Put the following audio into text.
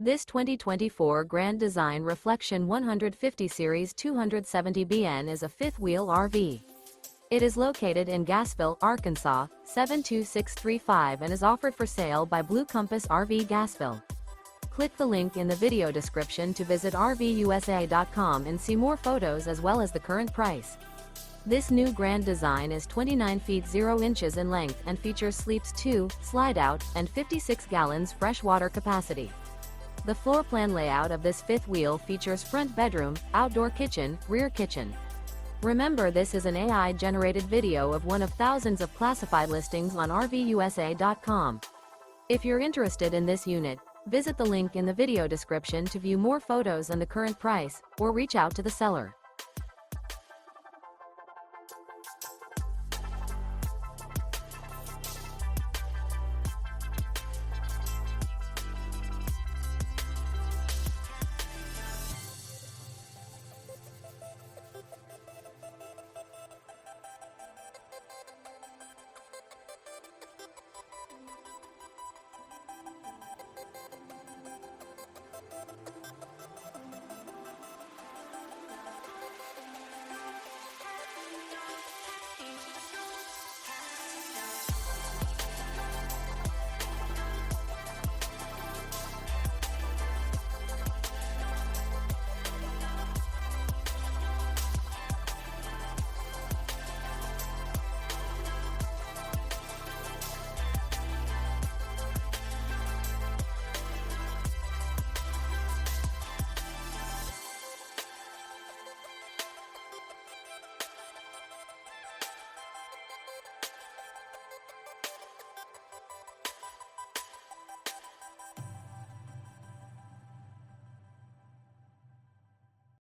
This 2024 Grand Design Reflection 150 Series 270BN is a fifth-wheel RV. It is located in Gassville, Arkansas, 72635 and is offered for sale by Blue Compass RV Gassville. Click the link in the video description to visit RVUSA.com and see more photos as well as the current price. This new Grand Design is 29 feet 0 inches in length and features sleeps 2, slide-out, and 56 gallons fresh water capacity. The floor plan layout of this fifth wheel features front bedroom, outdoor kitchen, rear kitchen. Remember, this is an AI-generated video of one of thousands of classified listings on RVUSA.com. If you're interested in this unit, visit the link in the video description to view more photos and the current price, or reach out to the seller.